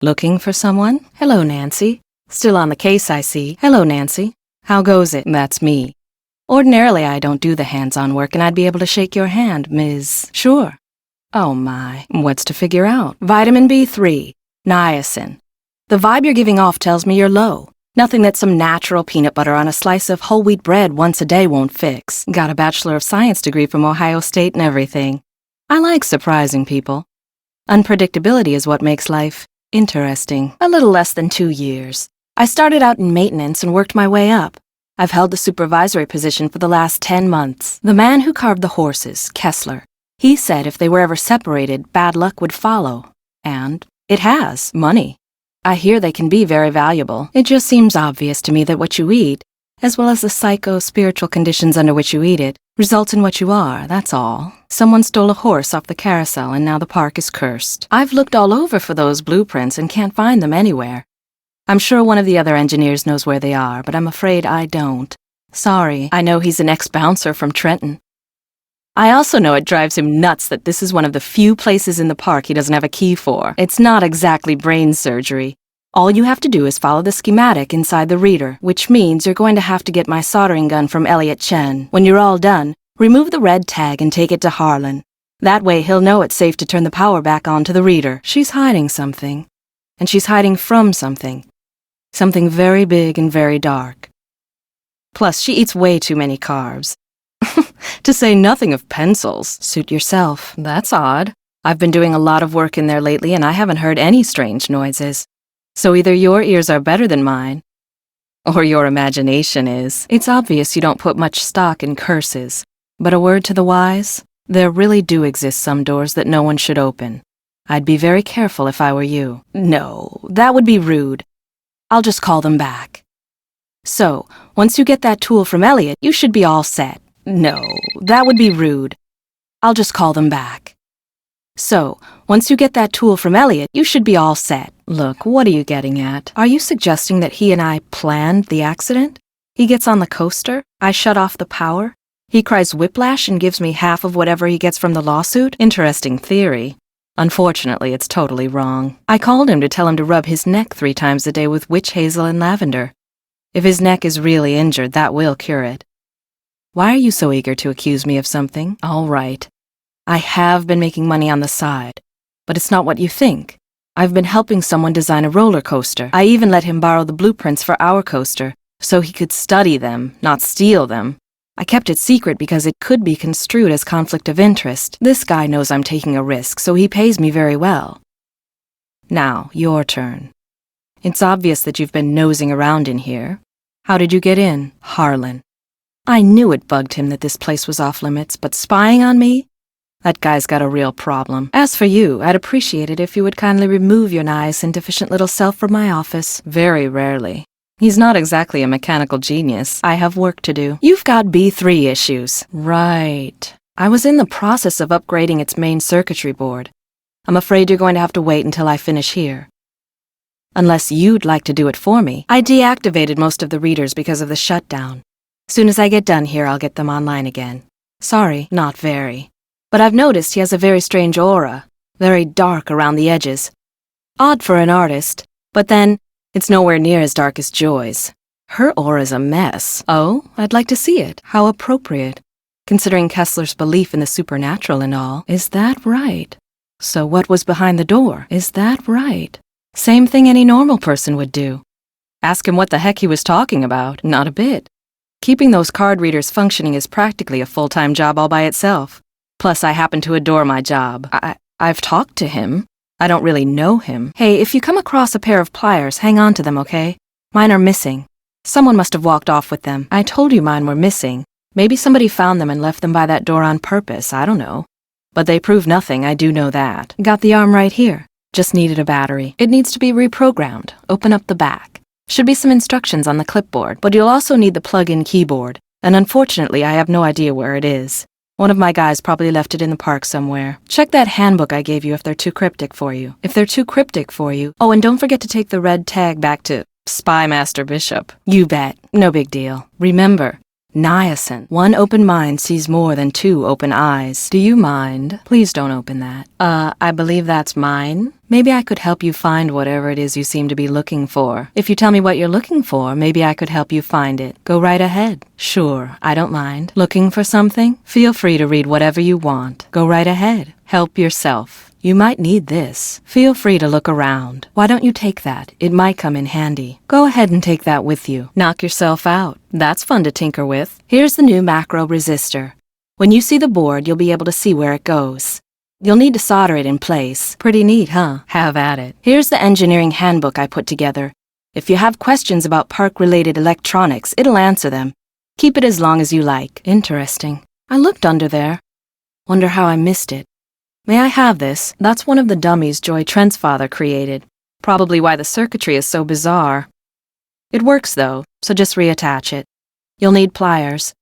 Looking for someone? Hello, Nancy. Still on the case, I see. Hello, Nancy. How goes it? That's me. Ordinarily, I don't do the hands-on work, and I'd be able to shake your hand, Ms. Sure. Oh my, what's to figure out? Vitamin B3, niacin. The vibe you're giving off tells me you're low. Nothing that some natural peanut butter on a slice of whole wheat bread once a day won't fix. Got a Bachelor of Science degree from Ohio State and everything. I like surprising people. Unpredictability is what makes life interesting. A little less than 2 years. I started out in maintenance and worked my way up. I've held the supervisory position for the last 10 months. The man who carved the horses, Kessler, he said if they were ever separated, bad luck would follow. And it has. Money. I hear they can be very valuable. It just seems obvious to me that what you eat, as well as the psycho-spiritual conditions under which you eat it, results in what you are, that's all. Someone stole a horse off the Carousel and now the park is cursed. I've looked all over for those blueprints and can't find them anywhere. I'm sure one of the other engineers knows where they are, but I'm afraid I don't. Sorry, I know he's an ex-bouncer from Trenton. I also know it drives him nuts that this is one of the few places in the park he doesn't have a key for. It's not exactly brain surgery. All you have to do is follow the schematic inside the reader, which means you're going to have to get my soldering gun from Elliot Chen. When you're all done, remove the red tag and take it to Harlan. That way he'll know it's safe to turn the power back on to the reader. She's hiding something. And she's hiding from something. Something very big and very dark. Plus, she eats way too many carbs. To say nothing of pencils. Suit yourself. That's odd. I've been doing a lot of work in there lately and I haven't heard any strange noises. So either your ears are better than mine, or your imagination is. It's obvious you don't put much stock in curses. But a word to the wise, there really do exist some doors that no one should open. I'd be very careful if I were you. No, that would be rude. I'll just call them back. So, once you get that tool from Elliot, you should be all set. No, that would be rude. I'll just call them back. So, once you get that tool from Elliot, you should be all set. Look, what are you getting at? Are you suggesting that he and I planned the accident? He gets on the coaster, I shut off the power, he cries whiplash and gives me half of whatever he gets from the lawsuit? Interesting theory. Unfortunately, it's totally wrong. I called him to tell him to rub his neck 3 times a day with witch hazel and lavender. If his neck is really injured, that will cure it. Why are you so eager to accuse me of something? All right. I have been making money on the side, but it's not what you think. I've been helping someone design a roller coaster. I even let him borrow the blueprints for our coaster, so he could study them, not steal them. I kept it secret because it could be construed as conflict of interest. This guy knows I'm taking a risk, so he pays me very well. Now, your turn. It's obvious that you've been nosing around in here. How did you get in? Harlan. I knew it bugged him that this place was off limits, but spying on me? That guy's got a real problem. As for you, I'd appreciate it if you would kindly remove your nice and deficient little self from my office. Very rarely. He's not exactly a mechanical genius. I have work to do. You've got B3 issues. Right. I was in the process of upgrading its main circuitry board. I'm afraid you're going to have to wait until I finish here. Unless you'd like to do it for me. I deactivated most of the readers because of the shutdown. Soon as I get done here, I'll get them online again. Sorry, not very. But I've noticed he has a very strange aura, very dark around the edges. Odd for an artist, but then, it's nowhere near as dark as Joy's. Her aura's a mess. Oh, I'd like to see it. How appropriate. Considering Kessler's belief in the supernatural and all. Is that right? So what was behind the door? Is that right? Same thing any normal person would do. Ask him what the heck he was talking about. Not a bit. Keeping those card readers functioning is practically a full-time job all by itself. Plus, I happen to adore my job. I've talked to him. I don't really know him. Hey, if you come across a pair of pliers, hang on to them, okay? Mine are missing. Someone must have walked off with them. I told you mine were missing. Maybe somebody found them and left them by that door on purpose, I don't know. But they prove nothing, I do know that. Got the arm right here. Just needed a battery. It needs to be reprogrammed. Open up the back. Should be some instructions on the clipboard, but you'll also need the plug-in keyboard. And unfortunately, I have no idea where it is. One of my guys probably left it in the park somewhere. Check that handbook I gave you if they're too cryptic for you. If they're too cryptic for you. Oh, and don't forget to take the red tag back to Spy Master Bishop. You bet. No big deal. Remember, Niacin. One open mind sees more than two open eyes. Do you mind? Please don't open that. I believe that's mine. Maybe I could help you find whatever it is you seem to be looking for. If you tell me what you're looking for, maybe I could help you find it. Go right ahead. Sure, I don't mind. Looking for something? Feel free to read whatever you want. Go right ahead. Help yourself. You might need this. Feel free to look around. Why don't you take that? It might come in handy. Go ahead and take that with you. Knock yourself out. That's fun to tinker with. Here's the new macro resistor. When you see the board, you'll be able to see where it goes. You'll need to solder it in place. Pretty neat, huh? Have at it. Here's the engineering handbook I put together. If you have questions about park-related electronics, it'll answer them. Keep it as long as you like. Interesting. I looked under there. Wonder how I missed it. May I have this? That's one of the dummies Joy Trent's father created. Probably why the circuitry is so bizarre. It works though, so just reattach it. You'll need pliers.